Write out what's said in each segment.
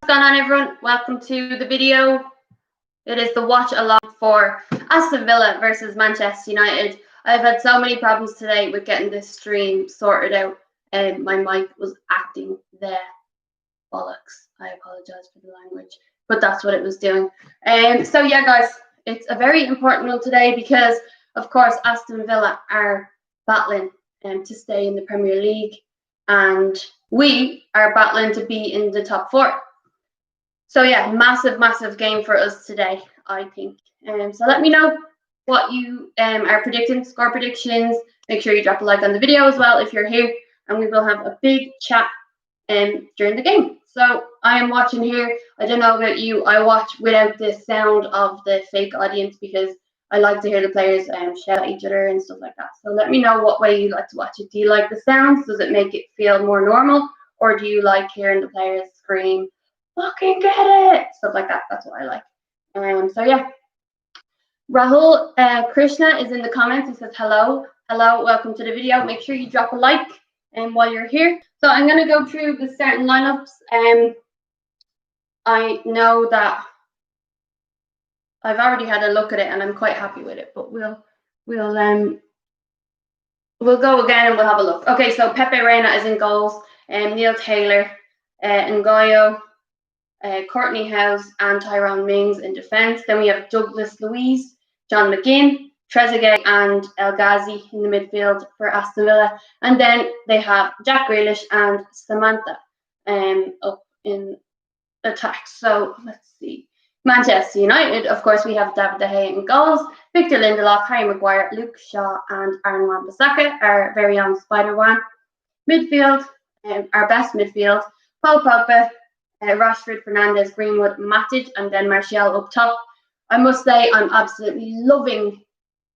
What's going on, everyone? Welcome to the video. It is the watch along for Aston Villa versus Manchester United. I've had so many problems today with getting this stream sorted out, and my mic was acting the bollocks. I apologize for the language, but that's what it was doing. So yeah, guys, it's a very important one today because, of course, Aston Villa are battling to stay in the Premier League, and we are battling to be in the top four. So yeah, massive game for us today, I think. So let me know what you are predicting, score predictions. Make sure you drop a like on the video as well if you're here, and we will have a big chat during the game. So I am watching here. I don't know about you. I watch without the sound of the fake audience because I like to hear the players shout at each other and stuff like that. So let me know what way you like to watch it. Do you like the sounds? Does it make it feel more normal? Or do you like hearing the players scream, fucking get it, stuff like that? That's what I like. So yeah, Rahul Krishna is in the comments. He says hello, welcome to the video. Make sure you drop a like while you're here. So I'm going to go through the starting lineups. I know that I've already had a look at it and I'm quite happy with it, but we'll go again and we'll have a look. Okay, so Pepe Reina is in goals, Neil Taylor, Ngoyo, Courtney House and Tyrone Mings in defence. Then we have Douglas Luiz, John McGinn, Trezeguet and El Ghazi in the midfield for Aston Villa. And then they have Jack Grealish and Samantha up in attack. So let's see. Manchester United, of course, we have David De Gea in goals, Victor Lindelof, Harry Maguire, Luke Shaw and Aaron Wan-Bissaka, our very own Spider-Man. Midfield, our best midfield, Paul Pogba, Rashford, Fernandes, Greenwood, Matic, and then Martial up top. I must say I'm absolutely loving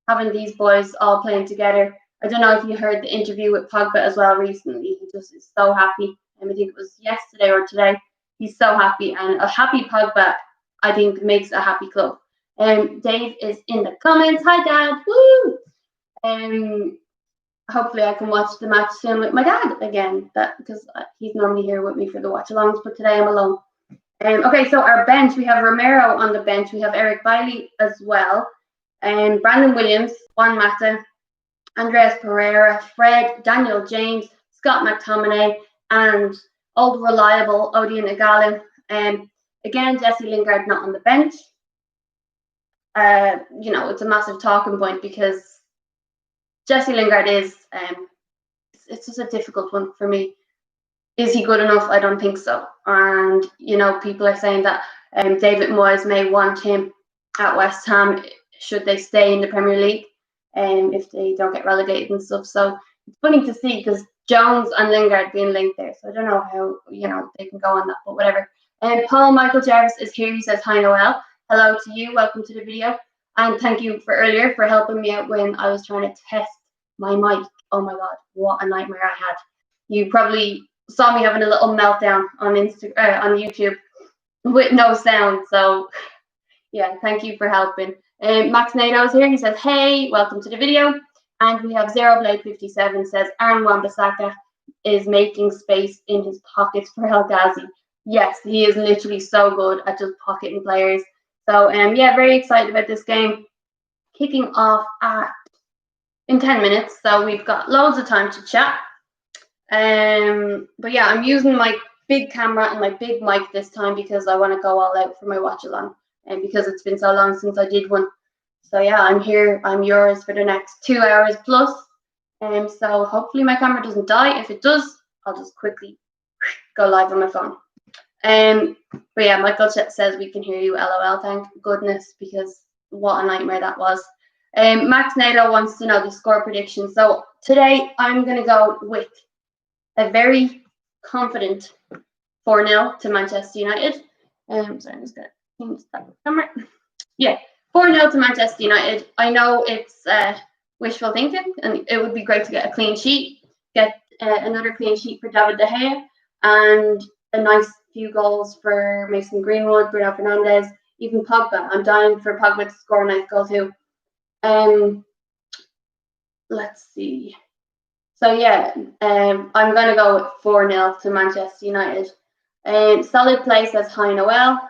having these boys all playing together. I don't know if you heard the interview with Pogba as well recently. He just is so happy. I think it was yesterday or today. He's so happy, and a happy Pogba, I think, makes a happy club. Dave is in the comments. Hi, Dad. Woo! Hopefully I can watch the match soon with my dad again, because he's normally here with me for the watch-alongs, but today I'm alone. Okay, so our bench, we have Romero on the bench. We have Eric Bailly as well. Brandon Williams, Juan Mata, Andreas Pereira, Fred, Daniel James, Scott McTominay, and old reliable Odion Igalo. Again, Jesse Lingard not on the bench. It's a massive talking point because Jesse Lingard is, it's just a difficult one for me. Is he good enough? I don't think so. And, people are saying that David Moyes may want him at West Ham should they stay in the Premier League if they don't get relegated and stuff. So it's funny to see because Jones and Lingard being linked there. So I don't know how, they can go on that, but whatever. Paul Michael Jarvis is here. He says, hi, Noel. Hello to you. Welcome to the video. And thank you for earlier for helping me out when I was trying to test my mic. Oh my God, what a nightmare I had. You probably saw me having a little meltdown on on YouTube with no sound. So yeah, thank you for helping. Max Nato is here. He says, hey, welcome to the video. And we have Zero Blade 57 says, Aaron Wan-Bissaka is making space in his pockets for El Ghazi. Yes, he is literally so good at just pocketing players. So yeah, very excited about this game. Kicking off in 10 minutes, so we've got loads of time to chat. But yeah, I'm using my big camera and my big mic this time because I want to go all out for my watch along, and because it's been so long since I did one. So yeah, I'm here. I'm yours for the next 2 hours plus. So hopefully my camera doesn't die. If it does, I'll just quickly go live on my phone. But yeah, Michael says we can hear you. LOL. Thank goodness, because what a nightmare that was. Max Nato wants to know the score prediction. So today I'm going to go with a very confident 4-0 to Manchester United. Sorry, I'm just going to change that camera. Yeah, 4-0 to Manchester United. I know it's wishful thinking, and it would be great to get a clean sheet, get another clean sheet for David De Gea, and a nice few goals for Mason Greenwood, Bruno Fernandes, even Pogba. I'm dying for Pogba to score a nice goal too. Let's see. So yeah, I'm going to go with 4-0 to Manchester United. Solid play, says Hi Noel.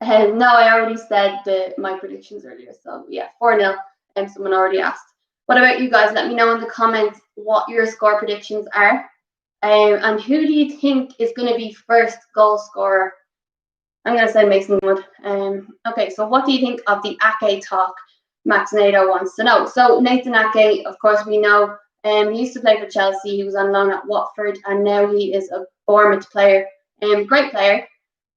No, I already said my predictions earlier. So yeah, 4-0. And someone already asked. What about you guys? Let me know in the comments what your score predictions are. And who do you think is going to be first goal scorer? I'm going to say Mason Wood. Okay, so what do you think of the Ake talk? Max Nato wants to know. So Nathan Ake, of course, we know he used to play for Chelsea. He was on loan at Watford, and now he is a Bournemouth player. Great player.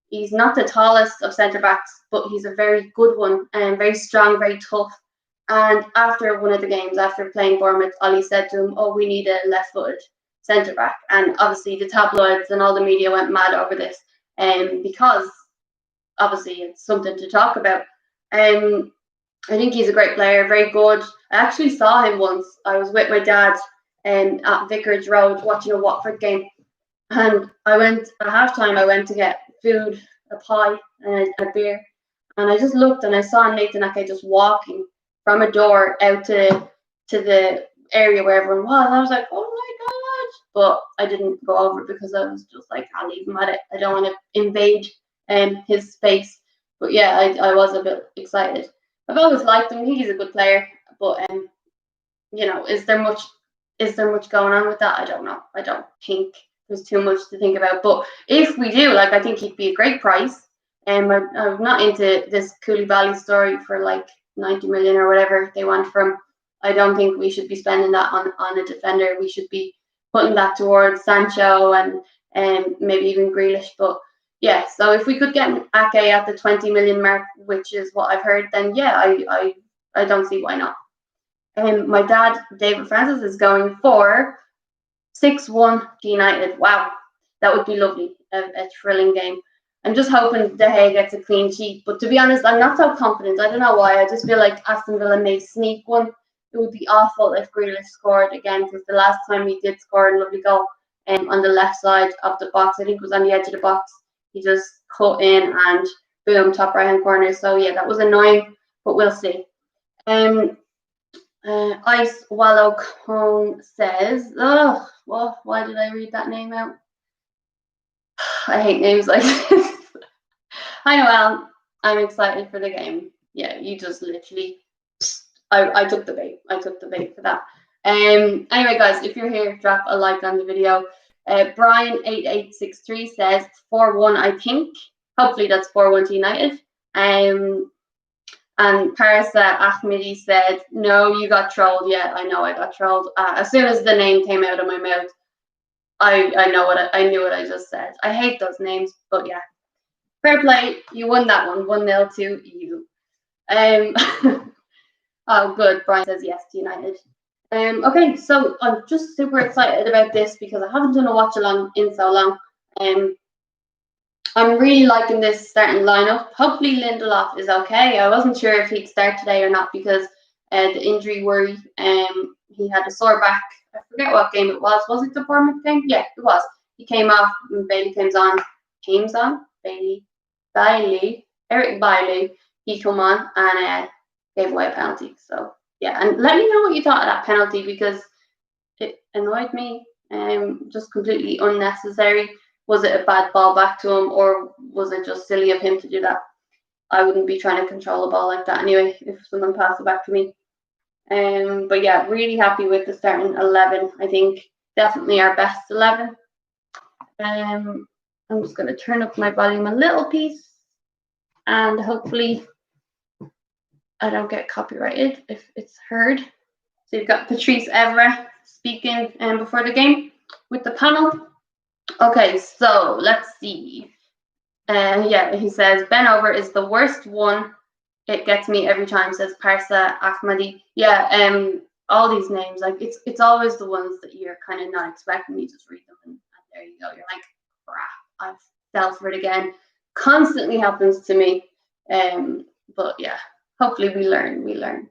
He's not the tallest of centre backs, but he's a very good one and very strong, very tough. And after one of the games, after playing Bournemouth, Ollie said to him, "Oh, we need a left-footed centre back." And obviously, the tabloids and all the media went mad over this, because obviously it's something to talk about. I think he's a great player, very good. I actually saw him once. I was with my dad at Vicarage Road watching a Watford game, and I went at halftime. I went to get food, a pie, and a beer, and I just looked and I saw Nathan Ake just walking from a door out to the area where everyone was. I was like, oh my god! But I didn't go over because I was just like, I'll leave him at it. I don't want to invade his space. But yeah, I was a bit excited. I've always liked him. He's a good player, but you know, is there much going on with that? I don't know. I don't think there's too much to think about. But if we do, like, I think he'd be a great price. I'm not into this Koulibaly story for like 90 million or whatever they want from. I don't think we should be spending that on a defender. We should be putting that towards Sancho and maybe even Grealish. But yeah, so if we could get Ake at the 20 million mark, which is what I've heard, then yeah, I don't see why not. My dad, David Francis, is going for 6-1 to United. Wow, that would be lovely. A thrilling game. I'm just hoping De Gea gets a clean sheet. But to be honest, I'm not so confident. I don't know why. I just feel like Aston Villa may sneak one. It would be awful if Grealish scored again, because the last time he did score a lovely goal on the left side of the box, I think it was on the edge of the box, he just cut in and boom, top right hand corner. So yeah, that was annoying, but we'll see. Ice Wallow Cone says, oh, well, why did I read that name out? I hate names like this. Hi Noel, I'm excited for the game. Yeah, you just literally, I took the bait. I took the bait for that. Anyway, guys, if you're here, drop a like on the video. Brian8863 says 4-1, I think. Hopefully that's 4-1 to United. And Parsa Ahmedi said, no, you got trolled. Yeah, I know I got trolled. As soon as the name came out of my mouth, I knew what I just said. I hate those names, but yeah. Fair play. You won that one. 1-0 to you. Oh, good. Brian says yes to United. Okay, so I'm just super excited about this because I haven't done a watch along in so long. I'm really liking this starting lineup. Hopefully Lindelof is okay. I wasn't sure if he'd start today or not because the injury worry. He had a sore back. I forget what game it was. Was it the Bournemouth game? Yeah, it was. He came off and Bailey comes on. Eric Bailey. He come on and gave away a penalty. So yeah, and let me know what you thought of that penalty because it annoyed me. Just completely unnecessary. Was it a bad ball back to him, or was it just silly of him to do that? I wouldn't be trying to control a ball like that anyway if someone passed it back to me. But yeah, really happy with the starting 11. I think definitely our best 11. I'm just going to turn up my volume a little piece, and hopefully I don't get copyrighted if it's heard. So you've got Patrice Evra speaking before the game with the panel. Okay, so let's see. Yeah, he says Ben Over is the worst one. It gets me every time, says Parsa Ahmadi. Yeah, all these names, like it's always the ones that you're kind of not expecting. You just read them and there you go. You're like, crap, I've fell for it again. Constantly happens to me. But yeah, hopefully we learn.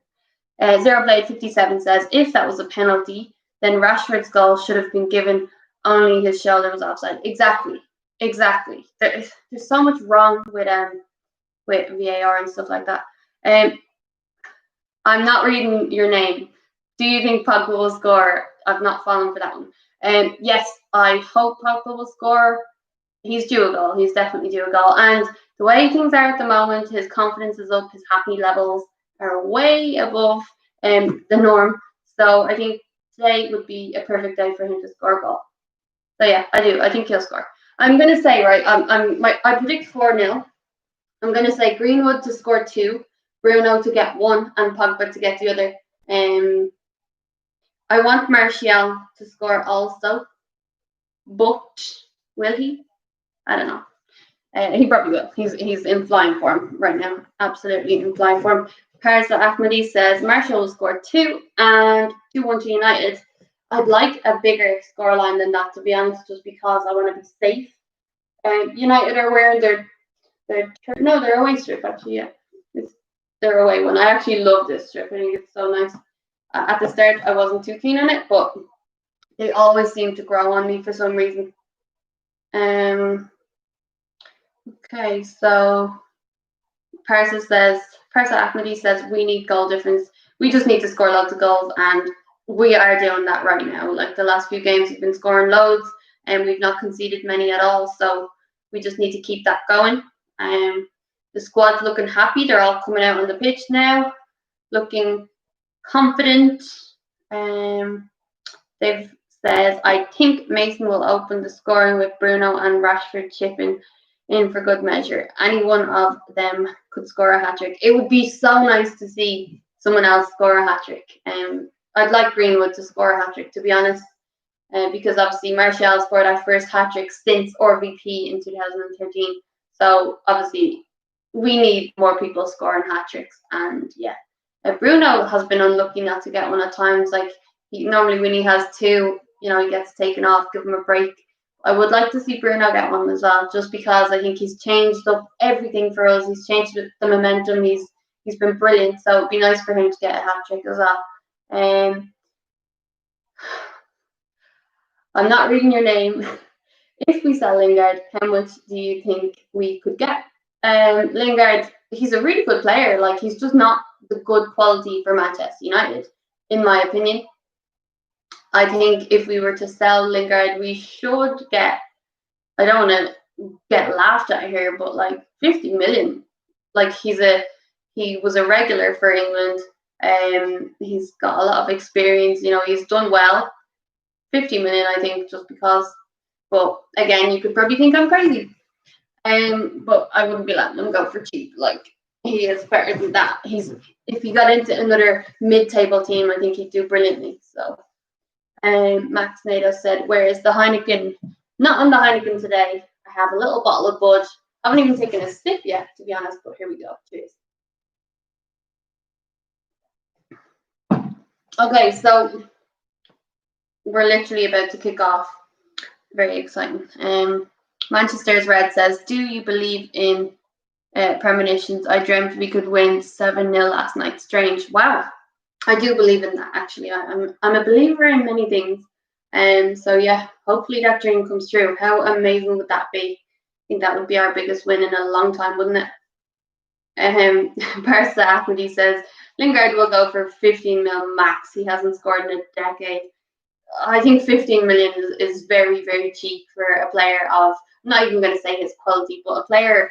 Zero Blade 57 says if that was a penalty, then Rashford's goal should have been given. Only his shoulder was offside. Exactly. There's so much wrong with VAR and stuff like that. I'm not reading your name. Do you think Pogba will score? I've not fallen for that one. Yes, I hope Pogba will score. he's due a goal. He's definitely due a goal. And the way things are at the moment, his confidence is up. His happy levels are way above the norm. So I think today would be a perfect day for him to score a goal. So yeah, I do. I think he'll score. I'm gonna say right. I predict 4-0. I'm gonna say Greenwood to score 2, Bruno to get 1, and Pogba to get the other. I want Martial to score also, but will he? I don't know. He probably will. He's in flying form right now. Absolutely in flying form. Parsa Ahmadi says Martial will score 2 and 2-1 to United. I'd like a bigger scoreline than that, to be honest, just because I want to be safe. United are wearing their away strip actually. Yeah, it's their away one. I actually love this strip. I think it's so nice. At the start, I wasn't too keen on it, but they always seem to grow on me for some reason. Okay, so Parsa Ahmadi says we need goal difference. We just need to score lots of goals, and we are doing that right now. Like the last few games, we've been scoring loads, and we've not conceded many at all. So we just need to keep that going. The squad's looking happy. They're all coming out on the pitch now, looking confident. They've said, I think Mason will open the scoring with Bruno and Rashford chipping in for good measure. Any one of them could score a hat-trick. It would be so nice to see someone else score a hat-trick. I'd like Greenwood to score a hat-trick, to be honest, because obviously Martial scored our first hat-trick since RVP in 2013. So obviously we need more people scoring hat-tricks. And yeah, Bruno has been unlucky not to get one at times. Like normally when he has 2, he gets taken off, give him a break. I would like to see Bruno get one as well, just because I think he's changed up everything for us. He's changed the momentum. He's been brilliant. So it'd be nice for him to get a hat-trick as well. I'm not reading your name. If we sell Lingard, how much do you think we could get? Lingard, he's a really good player. Like, he's just not the good quality for Manchester United, in my opinion. I think if we were to sell Lingard, we should get, I don't want to get laughed at here, but like 50 million. Like he was a regular for England. He's got a lot of experience. He's done well. 50 million, I think, just because. But again, you could probably think I'm crazy. But I wouldn't be letting him go for cheap. Like, he is better than that. If he got into another mid-table team, I think he'd do brilliantly. So, Max Nato said, "Where is the Heineken?" Not on the Heineken today. I have a little bottle of Bud. I haven't even taken a sip yet, to be honest. But here we go. Cheers. Okay, so we're literally about to kick off. Very exciting. Manchester's Red says, "Do you believe in premonitions? I dreamt we could win 7-0 last night. Strange." Wow, I do believe in that. Actually, I'm a believer in many things. So yeah, hopefully that dream comes true. How amazing would that be? I think that would be our biggest win in a long time, wouldn't it? Barca Ahmadi says Lingard will go for 15 mil max. He hasn't scored in a decade. I think 15 million is very, very cheap for a player of, I'm not even going to say his quality, but a player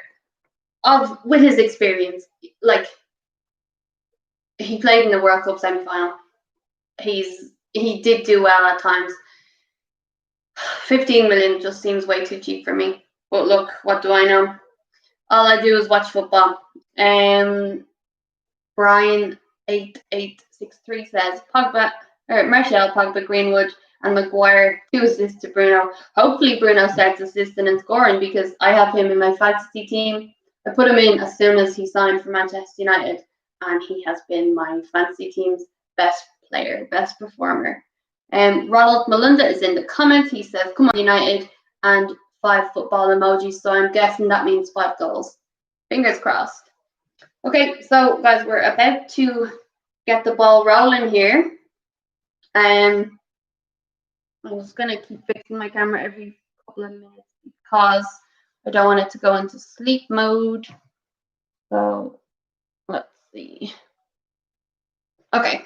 with his experience. Like, he played in the World Cup semi-final. He did do well at times. 15 million just seems way too cheap for me. But look, what do I know? All I do is watch football. Brian 8863 says Martial, Pogba, Greenwood, and Maguire 2 assists to Bruno. Hopefully Bruno starts assisting and scoring, because I have him in my fantasy team. I put him in as soon as he signed for Manchester United, and he has been my fantasy team's best player, best performer. Ronald Malunda is in the comments. He says, "Come on, United," and 5 football emojis. So I'm guessing that means 5 goals. Fingers crossed. Okay, so guys, we're about to get the ball rolling here. I'm just gonna keep fixing my camera every couple of minutes because I don't want it to go into sleep mode. So let's see. Okay.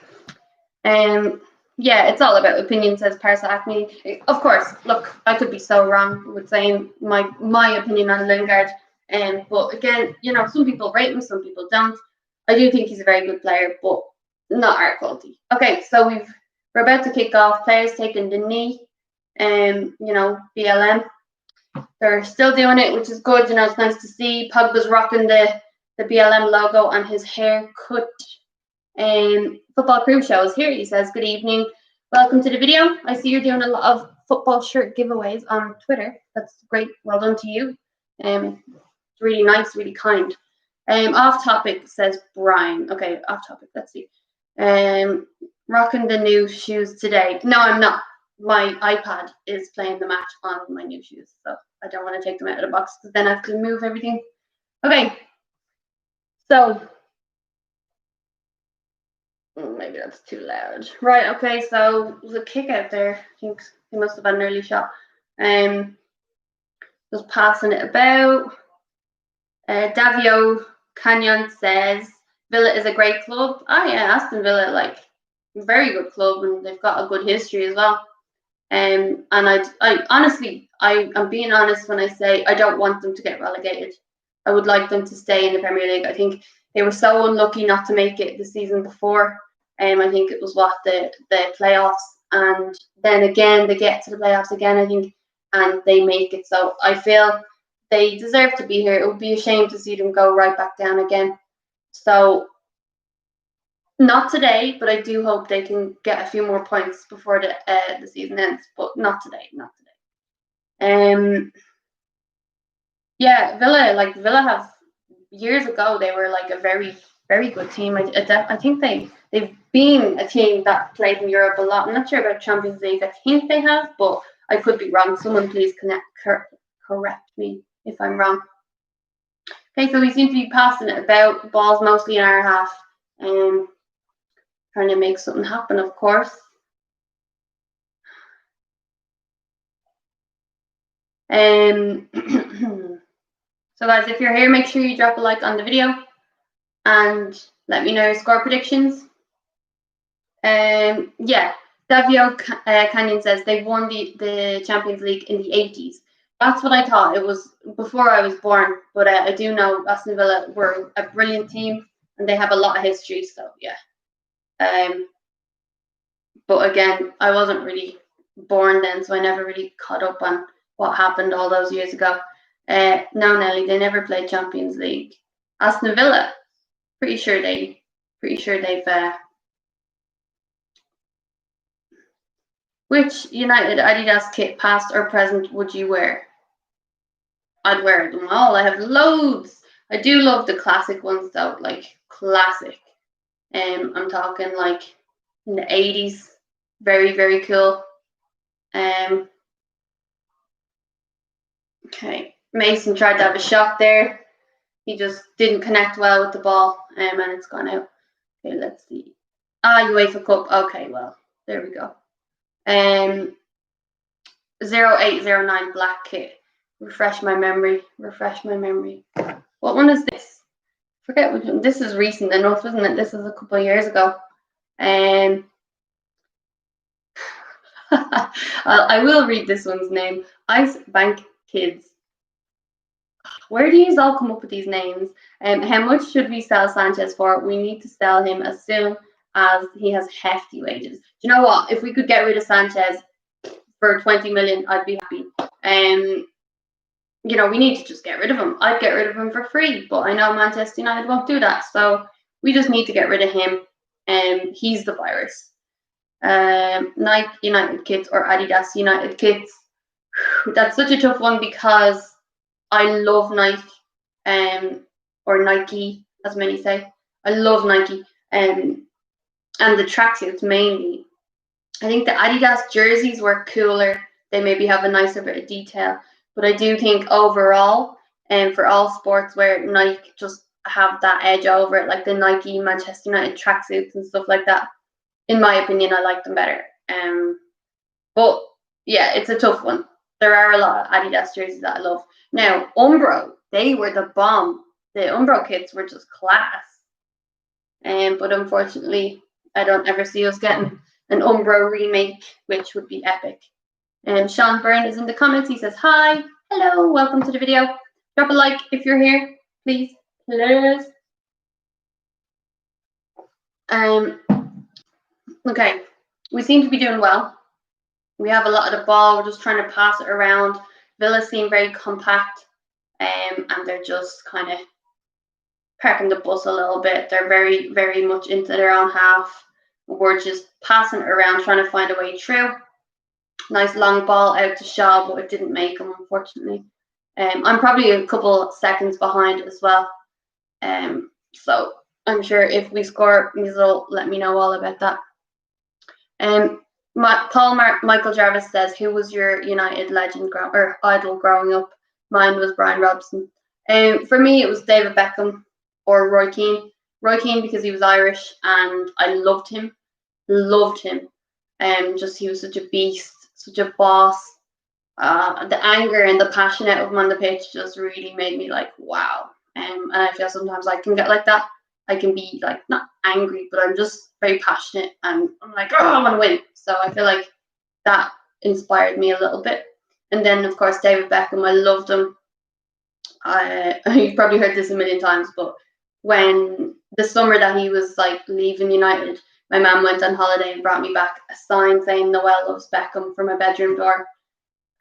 Yeah, it's all about opinion, says Parsa Acme. Of course, look, I could be so wrong with saying my opinion on Lingard. But again, you know, some people rate him, some people don't. I do think he's a very good player, but not our quality. Okay, so we're about to kick off. Players taking the knee, you know, BLM. They're still doing it, which is good. You know, it's nice to see. Pogba's rocking the BLM logo on his haircut. Football Crew Show is here. He says, good evening. Welcome to the video. I see you're doing a lot of football shirt giveaways on Twitter. That's great. Well done to you. It's really nice, really kind. Off topic, says Brian. Okay, off topic. Let's see. Rocking the new shoes today. No, I'm not. My iPad is playing the match on my new shoes, so I don't want to take them out of the box because then I have to move everything. Okay, so maybe that's too loud. Right, okay, so there's a kick out there. I think he must have had an early shot. Just passing it about. Davio Canyon says Villa is a great club. Oh yeah, Aston Villa, like, very good club, and they've got a good history as well. And I honestly, I'm being honest when I say I don't want them to get relegated. I would like them to stay in the Premier League. I think they were so unlucky not to make it the season before. I think it was the playoffs, and then again they get to the playoffs again, I think, and they make it. So I feel they deserve to be here. It would be a shame to see them go right back down again. So not today, but I do hope they can get a few more points before the season ends. But not today, not today. Yeah, Villa have years ago they were like a very, very good team. I think they've been a team that played in Europe a lot. I'm not sure about Champions League. I think they have, but I could be wrong. Someone please correct me if I'm wrong. Okay, so we seem to be passing it about. Balls mostly in our half. Trying to make something happen, of course. So guys, if you're here, make sure you drop a like on the video and let me know your score predictions. Yeah, Davio Canyon says they won the Champions League in the 80s. That's what I thought. It was before I was born, but I do know Aston Villa were a brilliant team and they have a lot of history. So yeah. But again, I wasn't really born then, so I never really caught up on what happened all those years ago. No, Nelly, they never played Champions League. Aston Villa, pretty sure they've. Which United Adidas kit, past or present, would you wear? I'd wear them all. I have loads. I do love the classic ones though, like classic. I'm talking like in the 80s. Very, very cool. Okay, Mason tried to have a shot there. He just didn't connect well with the ball, and it's gone out. Okay, let's see. UEFA Cup. Okay, well, there we go. 0809 black kit. Refresh my memory. What one is this? Forget which one. This is recent enough, isn't it? This is a couple of years ago. I will read this one's name. Ice Bank Kids. Where do you all come up with these names? How much should we sell Sanchez for? We need to sell him as soon as he has hefty wages. Do you know what? If we could get rid of Sanchez for 20 million, I'd be happy. You know, we need to just get rid of him. I'd get rid of him for free, but I know Manchester United won't do that. So we just need to get rid of him. He's the virus. Nike United kits or Adidas United kits. That's such a tough one because I love Nike, or Nike, as many say. I love Nike, and the tracksuits mainly. I think the Adidas jerseys were cooler. They maybe have a nicer bit of detail, but I do think overall, for all sportswear, Nike just have that edge over it, like the Nike Manchester United tracksuits and stuff like that. In my opinion, I like them better. But yeah, it's a tough one. There are a lot of Adidas jerseys that I love. Now, Umbro, they were the bomb. The Umbro kits were just class. But unfortunately, I don't ever see us getting an Umbro remake, which would be epic. And Sean Byrne is in the comments. He says, hi, hello, welcome to the video. Drop a like if you're here, please. Please. Okay, we seem to be doing well. We have a lot of the ball. We're just trying to pass it around. Villa seem very compact, and they're just kind of parking the bus a little bit. They're very, very much into their own half. We're just passing it around, trying to find a way through. Nice long ball out to Shaw, but it didn't make him, unfortunately. I'm probably a couple seconds behind as well. So I'm sure if we score, he'll let me know all about that. Michael Jarvis says, who was your United legend or idol growing up? Mine was Brian Robson. For me, it was David Beckham or Roy Keane. Roy Keane because he was Irish and I loved him. Just he was such a beast, such a boss. The anger and the passion out of him on the pitch just really made me like, wow. And I feel sometimes I can get like that. I can be like not angry, but I'm just very passionate and I'm like, oh, I want to win. So I feel like that inspired me a little bit. And then of course David Beckham, I loved him. You've probably heard this a million times, but when the summer that he was like leaving United, my mum went on holiday and brought me back a sign saying Noel loves Beckham from my bedroom door,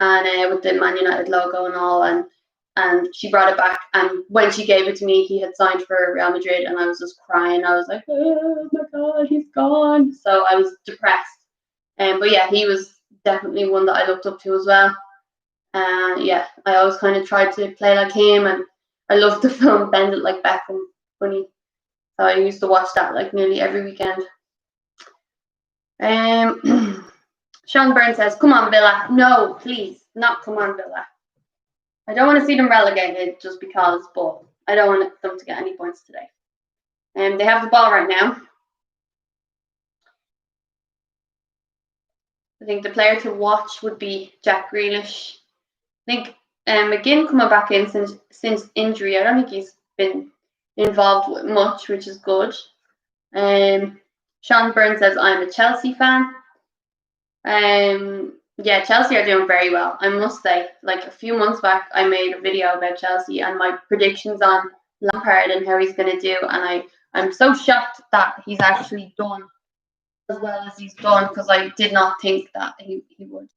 and with the Man United logo and all, and she brought it back, and when she gave it to me, he had signed for Real Madrid, and I was just crying. I was like, oh my god, he's gone. So I was depressed. But yeah, he was definitely one that I looked up to as well. Yeah, I always kind of tried to play like him, and I loved the film Bend It Like Beckham. Funny. So I used to watch that like nearly every weekend. Sean Byrne says, come on, Villa. No, please, not come on, Villa. I don't want to see them relegated just because, but I don't want them to get any points today. And they have the ball right now. I think the player to watch would be Jack Grealish. I think McGinn coming back in since injury. I don't think he's been involved with much, which is good. Sean Byrne says, I'm a Chelsea fan. Yeah, Chelsea are doing very well, I must say. Like a few months back, I made a video about Chelsea and my predictions on Lampard and how he's going to do, and I'm so shocked that he's actually done as well as he's done, because I did not think that he would.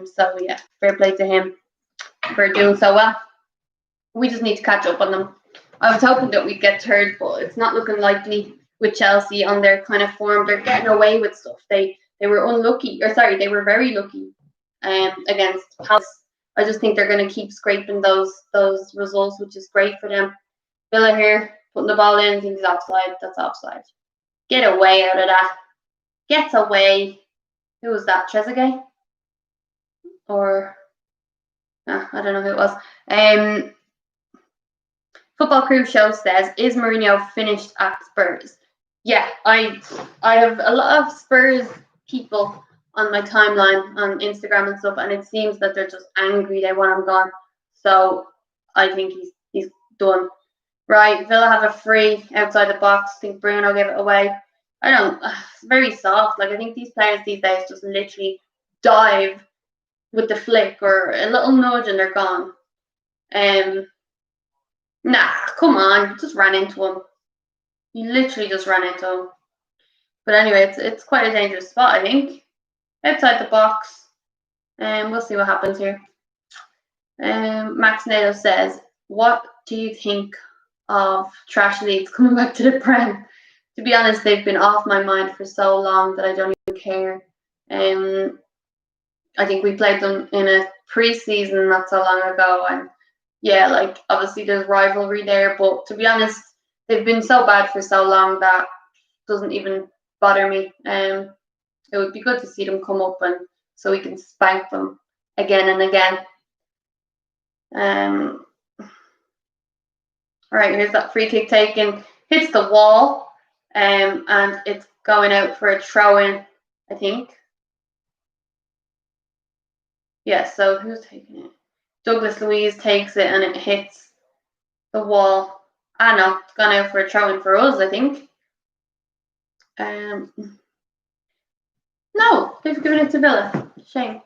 So yeah, fair play to him for doing so well. We just need to catch up on them. I was hoping that we'd get third, but it's not looking likely with Chelsea on their kind of form. They're getting away with stuff. They were unlucky, or sorry, they were very lucky against Palace. I just think they're going to keep scraping those results, which is great for them. Villa here, putting the ball in, thinks offside. That's offside. Get away out of that. Gets away. Who was that? Trezeguet? Or I don't know who it was. Football Crew Show says, is Mourinho finished at Spurs? Yeah, I have a lot of Spurs people on my timeline on Instagram and stuff, and it seems that they're just angry. They want him gone. So I think he's done. Right, Villa have a free outside the box. I think Bruno gave it away. It's very soft. Like I think these players these days just literally dive with the flick or a little nudge and they're gone. Nah, come on, you just ran into him. You literally just ran into him. But anyway, it's quite a dangerous spot, I think. Outside the box. We'll see what happens here. Max Nato says, what do you think of trash leagues coming back to the Prem? To be honest, they've been off my mind for so long that I don't even care. I think we played them in a pre-season not so long ago, and yeah, like obviously there's rivalry there, but to be honest, they've been so bad for so long that doesn't even bother me. It would be good to see them come up and so we can spank them again and again. All right, here's that free kick taken, hits the wall, and it's going out for a throw-in, I think. Yeah, so who's taking it? Douglas Luiz takes it and it hits the wall. No, it's gone out for a throw-in for us, I think. No, they've given it to Villa. Shame.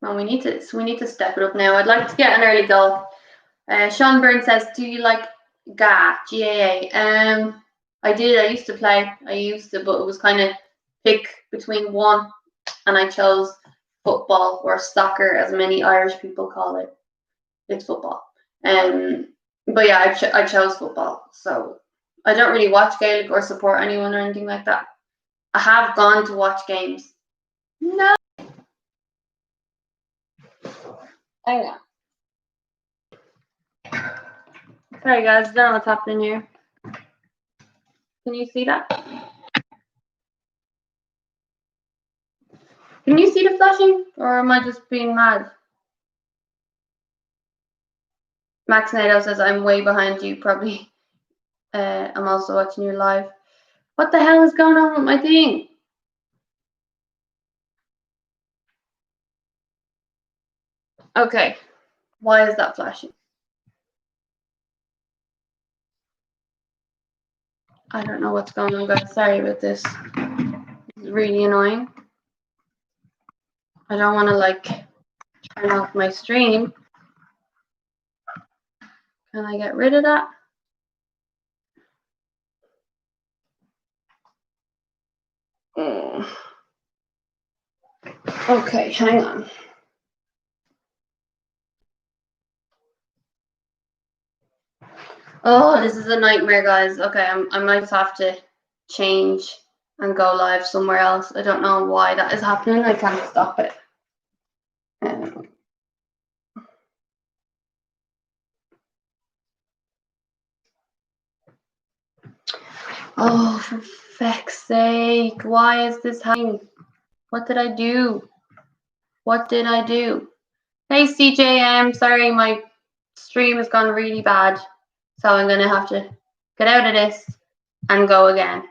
Well, we need to step it up now. I'd like to get an early goal. Sean Byrne says, "Do you like GAA?" I did. I used to play. But it was kind of pick between one, and I chose football or soccer, as many Irish people call it. It's football. But yeah, I chose football. So I don't really watch Gaelic or support anyone or anything like that. I have gone to watch games. No. Hang on. Sorry guys, I don't know what's happening here. Can you see that? Can you see the flashing, or am I just being mad? Max Nato says, "I'm way behind you, probably. I'm also watching you live." What the hell is going on with my thing? Okay, why is that flashing? I don't know what's going on, guys. Sorry about this. It's really annoying. I don't want to like turn off my stream. Can I get rid of that? Okay, hang on. Oh, this is a nightmare, guys. Okay, I might have to change and go live somewhere else. I don't know why that is happening. I can't stop it. Oh, for feck's sake, why is this happening? What did I do? What did I do? Hey, CJM, sorry, my stream has gone really bad. So I'm going to have to get out of this and go again.